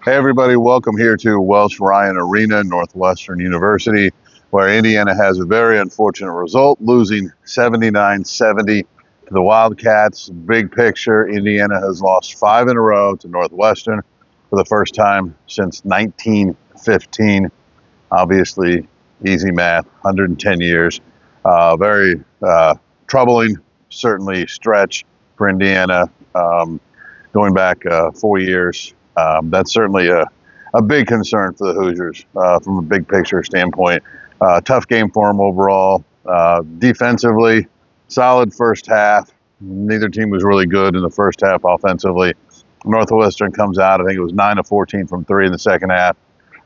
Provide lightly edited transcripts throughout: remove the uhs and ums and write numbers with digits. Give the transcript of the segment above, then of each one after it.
Hey, everybody, welcome here to Welsh Ryan Arena, Northwestern University, where Indiana has a very unfortunate result, losing 79-70 to the Wildcats. Big picture, Indiana has lost 5 in a row to Northwestern for the first time since 1915. Obviously, easy math, 110 years. Very troubling, certainly, stretch for Indiana. Going back 4 years. That's certainly a big concern for the Hoosiers from a big picture standpoint. Tough game for them overall. Defensively, solid first half. Neither team was really good in the first half offensively. Northwestern comes out, I think it was 9 of 14 from 3 in the second half.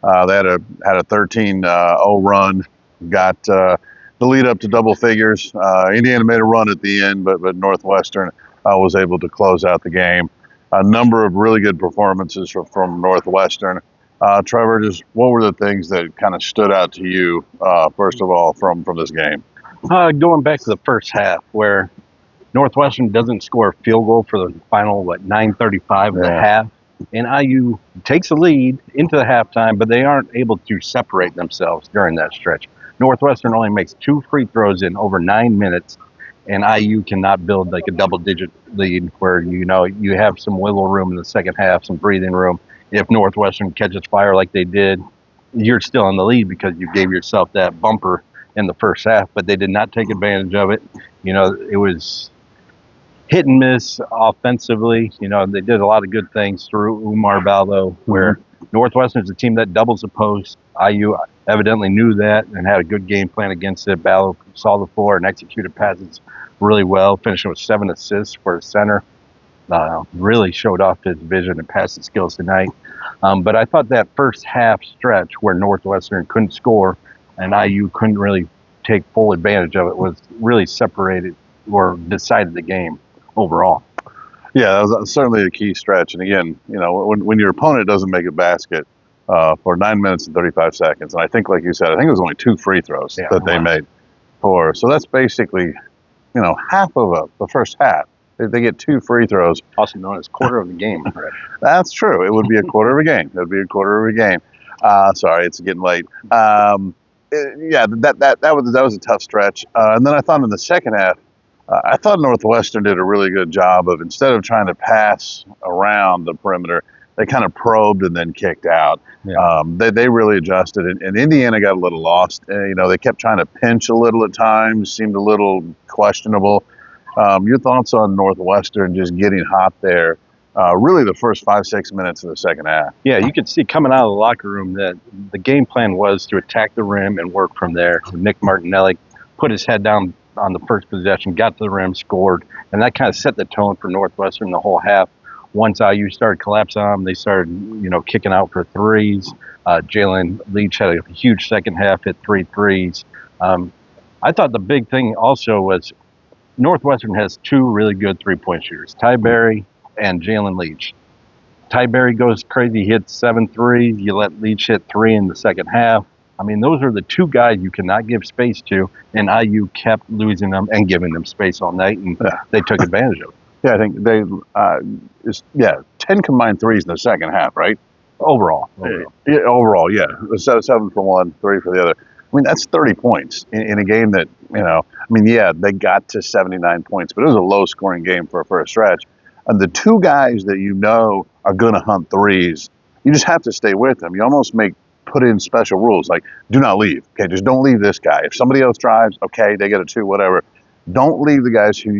They had a 13-0 run, got the lead up to double figures. Indiana made a run at the end, but Northwestern was able to close out the game. A number of really good performances from Northwestern. Trevor, just what were the things that kind of stood out to you, first of all, from this game? Going back to the first half, where Northwestern doesn't score a field goal for the final, 9:35 of the half, and IU takes the lead into the halftime, but they aren't able to separate themselves during that stretch. Northwestern only makes 2 free throws in over 9 minutes, and IU cannot build like a double-digit lead where, you have some wiggle room in the second half, some breathing room. If Northwestern catches fire like they did, you're still in the lead because you gave yourself that bumper in the first half, but they did not take advantage of it. It was hit and miss offensively. They did a lot of good things through Umar Baldo, where Northwestern is a team that doubles the post. IU evidently knew that and had a good game plan against it. Baldo saw the floor and executed passes really well, finishing with 7 assists for a center. Really showed off his vision and passing skills tonight. But I thought that first half stretch where Northwestern couldn't score and IU couldn't really take full advantage of it was really separated or decided the game overall. Yeah, that was certainly a key stretch. And again, when your opponent doesn't make a basket for 9 minutes and 35 seconds, and I think, like you said, I think it was only 2 free throws that they made for. So that's basically, half of the first half. They get 2 free throws. Also known as quarter of the game. That's true. It would be a quarter of a game. It would be a quarter of a game. Sorry, it's getting late. That was a tough stretch. And then I thought in the second half, I thought Northwestern did a really good job of, instead of trying to pass around the perimeter, they kind of probed and then kicked out. Yeah. They really adjusted, and Indiana got a little lost. They kept trying to pinch a little at times, seemed a little questionable. Your thoughts on Northwestern just getting hot there, really the first 5-6 minutes of the second half? Yeah, you could see coming out of the locker room that the game plan was to attack the rim and work from there. Nick Martinelli put his head down on the first possession, got to the rim, scored, and that kind of set the tone for Northwestern the whole half. Once IU started collapsing on them, they started, kicking out for threes. Jalen Leach had a huge second half, hit 3 threes. I thought the big thing also was Northwestern has 2 really good three-point shooters, Ty Berry and Jalen Leach. Ty Berry goes crazy, hits 7 threes. You let Leach hit 3 in the second half. I mean, those are the 2 guys you cannot give space to, and IU kept losing them and giving them space all night, and they took advantage of it. Yeah, I think they 10 combined threes in the second half, right? Overall. Overall, yeah. 7 for one, 3 for the other. I mean, that's 30 points in a game that, they got to 79 points, but it was a low-scoring game for a stretch. And the 2 guys that are going to hunt threes, you just have to stay with them. You almost put in special rules, like do not leave. Okay, just don't leave this guy. If somebody else drives, okay, they get a 2, whatever. Don't leave the guys who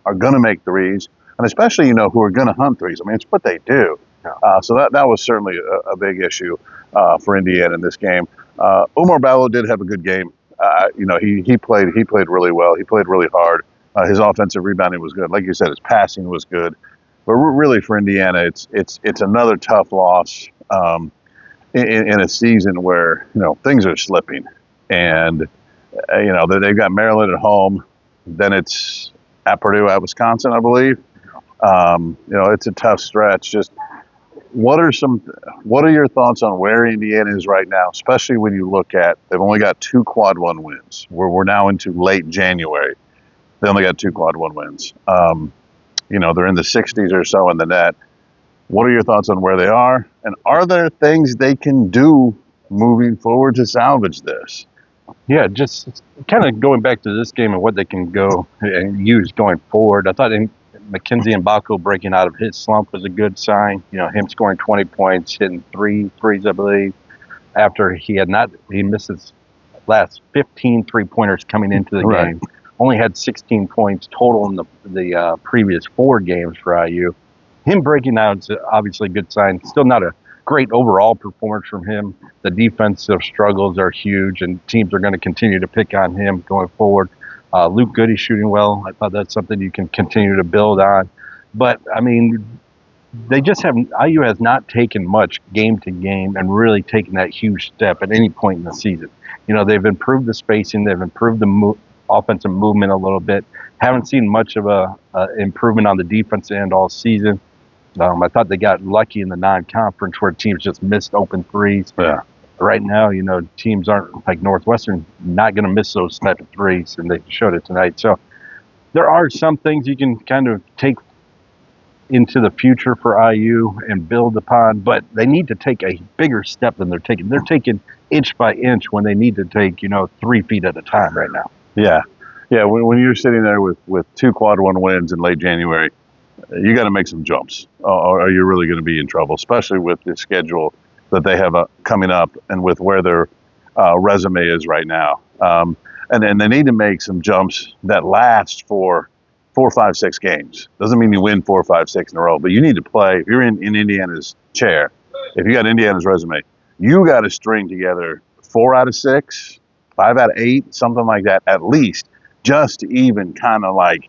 are going to make threes, and especially who are going to hunt threes. I mean, it's what they do. So that was certainly a big issue for Indiana in this game. Umar Ballo did have a good game. He played really well. He played really hard. His offensive rebounding was good. Like you said, his passing was good. But really for Indiana, it's another tough loss in a season where things are slipping, and they've got Maryland at home. Then it's at Purdue, at Wisconsin, I believe. It's a tough stretch. Just what are your thoughts on where Indiana is right now, especially when you look at they've only got 2 quad 1 wins. We're now into late January. They only got 2 quad 1 wins. They're in the 60s or so in the net. What are your thoughts on where they are? And are there things they can do moving forward to salvage this? Yeah, just kind of going back to this game and what they can go and use going forward. I thought Mackenzie Mbako breaking out of his slump was a good sign. Him scoring 20 points, hitting three threes, I believe, after he missed his last 15 three-pointers coming into the game. Only had 16 points total in the previous 4 games for IU. Him breaking out is obviously a good sign. Still not a great overall performance from him. The defensive struggles are huge, and teams are going to continue to pick on him going forward. Luke Goody shooting well. I thought that's something you can continue to build on. But, I mean, IU has not taken much game to game and really taken that huge step at any point in the season. They've improved the spacing. They've improved the offensive movement a little bit. Haven't seen much of a improvement on the defense end all season. I thought they got lucky in the non-conference where teams just missed open threes. Yeah. Right now, teams aren't like Northwestern, not going to miss those type of threes, and they showed it tonight. So there are some things you can kind of take into the future for IU and build upon, but they need to take a bigger step than they're taking. They're taking inch by inch when they need to take, 3 feet at a time right now. Yeah. Yeah, when you're sitting there with 2 quad 1 wins in late January, you got to make some jumps, or you're really going to be in trouble, especially with the schedule that they have coming up and with where their resume is right now. And they need to make some jumps that last for 4, 5, 6 games. Doesn't mean you win 4, 5, 6 in a row, but you need to play. If you're in Indiana's chair, if you got Indiana's resume, you got to string together 4 out of 6, 5 out of 8, something like that, at least, just to even kind of like,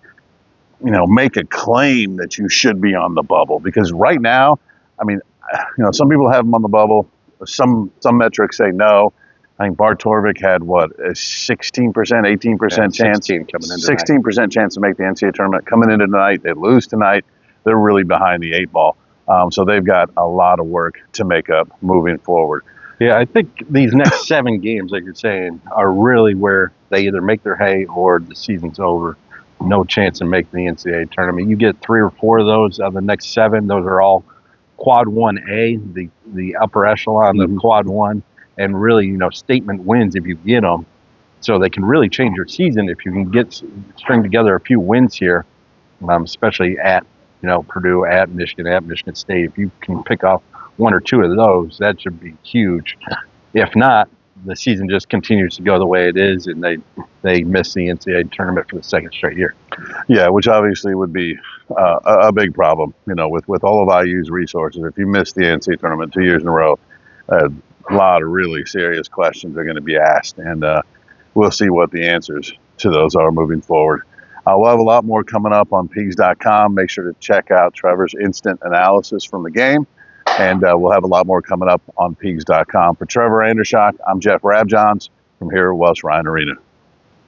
make a claim that you should be on the bubble. Because right now, I mean, some people have them on the bubble. Some metrics say no. I think Bart Torvik had a 16%, 18% chance, 16% chance to make the NCAA tournament. Coming into tonight, they lose tonight. They're really behind the 8 ball. So they've got a lot of work to make up moving forward. Yeah, I think these next 7 games, like you're saying, are really where they either make their hay or the season's over. No chance in making the NCAA tournament. You get 3 or 4 of those of the next 7. Those are all quad 1A, the upper echelon of quad 1, and really, statement wins if you get them. So they can really change your season if you can string together a few wins here, especially at, Purdue, at Michigan State. If you can pick off 1 or 2 of those, that should be huge. If not, the season just continues to go the way it is, and they miss the NCAA tournament for the 2nd straight year. Yeah, which obviously would be a big problem, with all of IU's resources. If you miss the NCAA tournament 2 years in a row, a lot of really serious questions are going to be asked, and we'll see what the answers to those are moving forward. We'll have a lot more coming up on Peegs.com. Make sure to check out Trevor's instant analysis from the game. And we'll have a lot more coming up on Peegs.com. For Trevor Andershock, I'm Jeff Rabjohns from here at Welsh Ryan Arena.